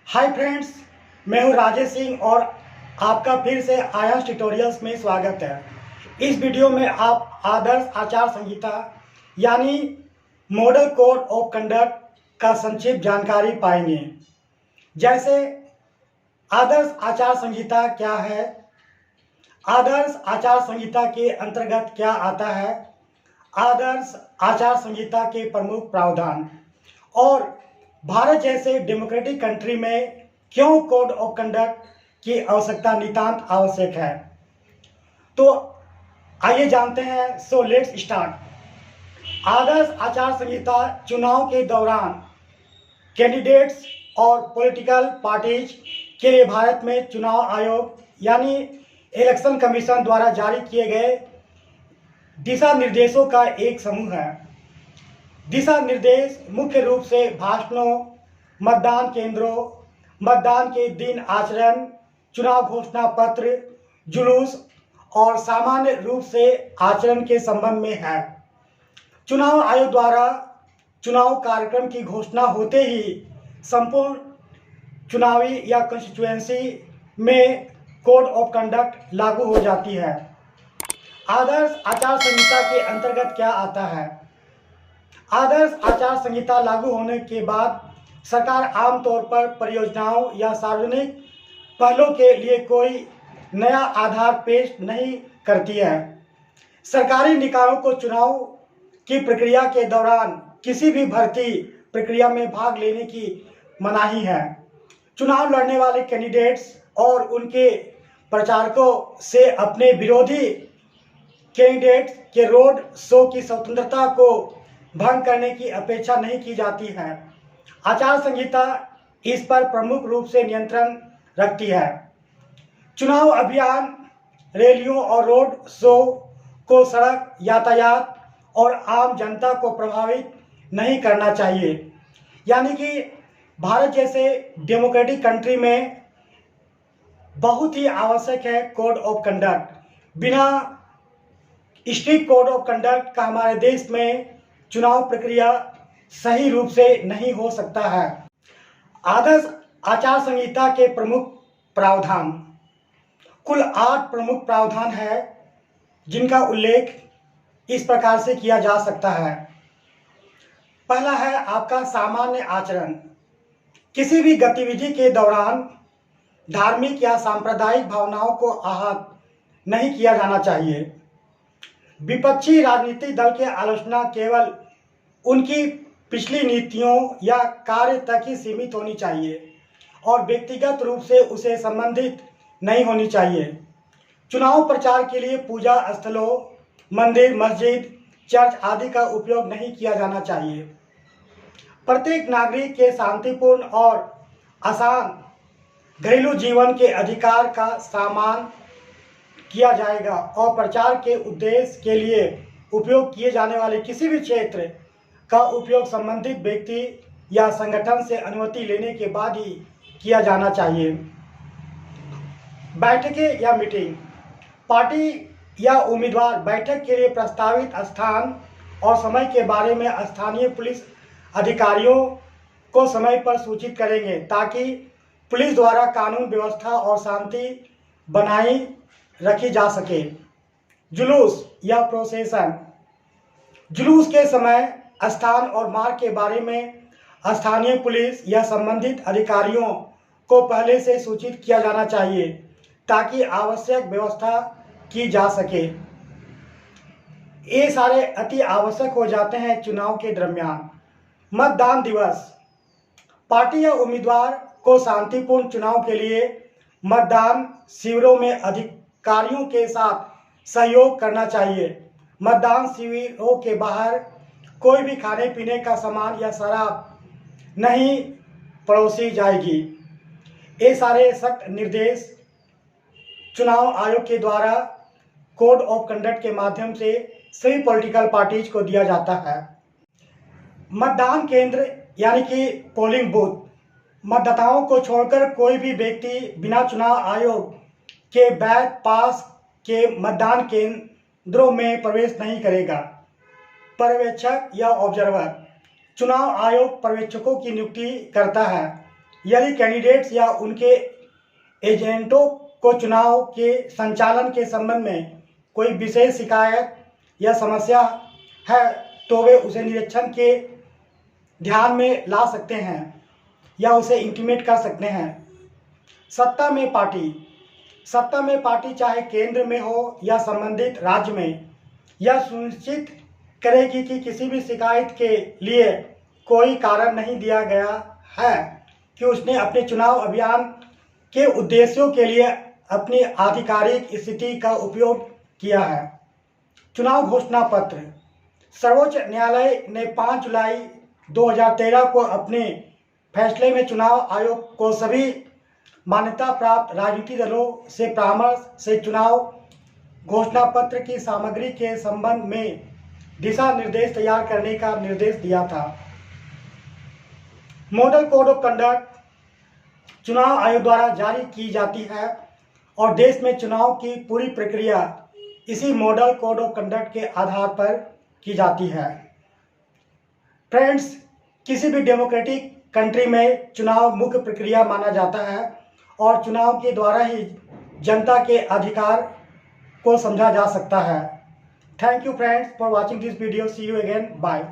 Hi friends, मैं हूं राजेश सिंह और आपका फिर से आयंस ट्यूटोरियल्स में स्वागत है। इस वीडियो में आप आदर्श आचार संहिता यानी मॉडल कोड ऑफ कंडक्ट का संक्षिप्त जानकारी पाएंगे। जैसे आदर्श आचार संहिता क्या है, आदर्श आचार संहिता के अंतर्गत क्या आता है, आदर्श आचार संहिता के प्रमुख प्रावधान और भारत जैसे डेमोक्रेटिक कंट्री में क्यों कोड ऑफ कंडक्ट की आवश्यकता नितांत आवश्यक है। तो आइए जानते हैं। So let's start. आदर्श आचार संहिता चुनाव के दौरान कैंडिडेट्स और पॉलिटिकल पार्टीज के लिए भारत में चुनाव आयोग यानी इलेक्शन कमीशन द्वारा जारी किए गए दिशा निर्देशों का एक समूह है। दिशा निर्देश मुख्य रूप से भाषणों, मतदान केंद्रों, मतदान के दिन आचरण, चुनाव घोषणा पत्र, जुलूस और सामान्य रूप से आचरण के संबंध में है। चुनाव आयोग द्वारा चुनाव कार्यक्रम की घोषणा होते ही संपूर्ण चुनावी या कंस्टिट्यूएंसी में कोड ऑफ कंडक्ट लागू हो जाती है। आदर्श आचार संहिता के अंतर्गत क्या आता है? आदर्श आचार संहिता लागू होने के बाद सरकार आमतौर पर परियोजनाओं या सार्वजनिक पहलों के लिए कोई नया आधार पेश नहीं करती है। सरकारी निकायों को चुनाव की प्रक्रिया के दौरान किसी भी भर्ती प्रक्रिया में भाग लेने की मनाही है। चुनाव लड़ने वाले कैंडिडेट्स और उनके प्रचारकों से अपने विरोधी कैंडिडेट्स के रोड शो की स्वतंत्रता को भंग करने की अपेक्षा नहीं की जाती है। आचार संहिता इस पर प्रमुख रूप से नियंत्रण रखती है। चुनाव अभियान, रैलियों और रोड शो को सड़क यातायात और आम जनता को प्रभावित नहीं करना चाहिए। यानी कि भारत जैसे डेमोक्रेटिक कंट्री में बहुत ही आवश्यक है कोड ऑफ कंडक्ट। बिना स्ट्रिक्ट कोड ऑफ कंडक्ट का हमारे देश में चुनाव प्रक्रिया सही रूप से नहीं हो सकता है। आदर्श आचार संहिता के प्रमुख प्रावधान, कुल 8 प्रमुख प्रावधान है जिनका उल्लेख इस प्रकार से किया जा सकता है। पहला है आपका सामान्य आचरण। किसी भी गतिविधि के दौरान धार्मिक या सांप्रदायिक भावनाओं को आहत नहीं किया जाना चाहिए। विपक्षी राजनीतिक दल की आलोचना केवल उनकी पिछली नीतियों या कार्य तक ही सीमित होनी चाहिए और व्यक्तिगत रूप से उसे संबंधित नहीं होनी चाहिए। चुनाव प्रचार के लिए पूजा स्थलों, मंदिर, मस्जिद, चर्च आदि का उपयोग नहीं किया जाना चाहिए। प्रत्येक नागरिक के शांतिपूर्ण और आसान घरेलू जीवन के अधिकार का सम्मान किया जाएगा और प्रचार के उद्देश्य के लिए उपयोग किए जाने वाले किसी भी क्षेत्र का उपयोग संबंधित व्यक्ति या संगठन से अनुमति लेने के बाद ही किया जाना चाहिए। बैठकें या मीटिंग, पार्टी या उम्मीदवार बैठक के लिए प्रस्तावित स्थान और समय के बारे में स्थानीय पुलिस अधिकारियों को समय पर सूचित करेंगे ताकि पुलिस द्वारा कानून व्यवस्था और शांति बनाई रखी जा सके। जुलूस या प्रोसेसन, जुलूस के समय स्थान और मार्ग के बारे में स्थानीय पुलिस या संबंधित अधिकारियों को पहले से सूचित किया जाना चाहिए ताकि आवश्यक व्यवस्था की जा सके। ये सारे अति आवश्यक हो जाते हैं चुनाव के दरमियान। मतदान दिवस, पार्टी या उम्मीदवार को शांतिपूर्ण चुनाव के लिए मतदान शिविरों में अधिकारियों के साथ सहयोग करना चाहिए। मतदान शिविरों के बाहर कोई भी खाने पीने का सामान या शराब नहीं परोसी जाएगी। ये सारे सख्त निर्देश चुनाव आयोग के द्वारा कोड ऑफ कंडक्ट के माध्यम से सभी पॉलिटिकल पार्टीज को दिया जाता है। मतदान केंद्र यानी कि पोलिंग बूथ, मतदाताओं को छोड़कर कोई भी व्यक्ति बिना चुनाव आयोग के वैध पास के मतदान केंद्रों में प्रवेश नहीं करेगा। पर्यवेक्षक या ऑब्जर्वर, चुनाव आयोग पर्यवेक्षकों की नियुक्ति करता है यदि कैंडिडेट्स या उनके एजेंटों को चुनाव के संचालन के संबंध में कोई विशेष शिकायत या समस्या है तो वे उसे निरीक्षण के ध्यान में ला सकते हैं या उसे इंटीमेट कर सकते हैं। सत्ता में पार्टी चाहे केंद्र में हो या संबंधित राज्य में, यह सुनिश्चित करेगी कि किसी भी शिकायत के लिए कोई कारण नहीं दिया गया है कि उसने अपने चुनाव अभियान के उद्देश्यों के लिए अपनी आधिकारिक स्थिति का उपयोग किया है। चुनाव घोषणा पत्र। सर्वोच्च न्यायालय ने 5 जुलाई 2013 को अपने फैसले में चुनाव आयोग को सभी मान्यता प्राप्त राजनीतिक दलों से परामर्श से चुनाव घोषणा पत्र की सामग्री के संबंध में दिशा निर्देश तैयार करने का निर्देश दिया था। मॉडल कोड ऑफ कंडक्ट चुनाव आयोग द्वारा जारी की जाती है और देश में चुनाव की पूरी प्रक्रिया इसी मॉडल कोड ऑफ कंडक्ट के आधार पर की जाती है। फ्रेंड्स, किसी भी डेमोक्रेटिक कंट्री में चुनाव मुख्य प्रक्रिया माना जाता है और चुनाव के द्वारा ही जनता के अधिकार को समझा जा सकता है। Thank you friends for watching this video. See you again. Bye.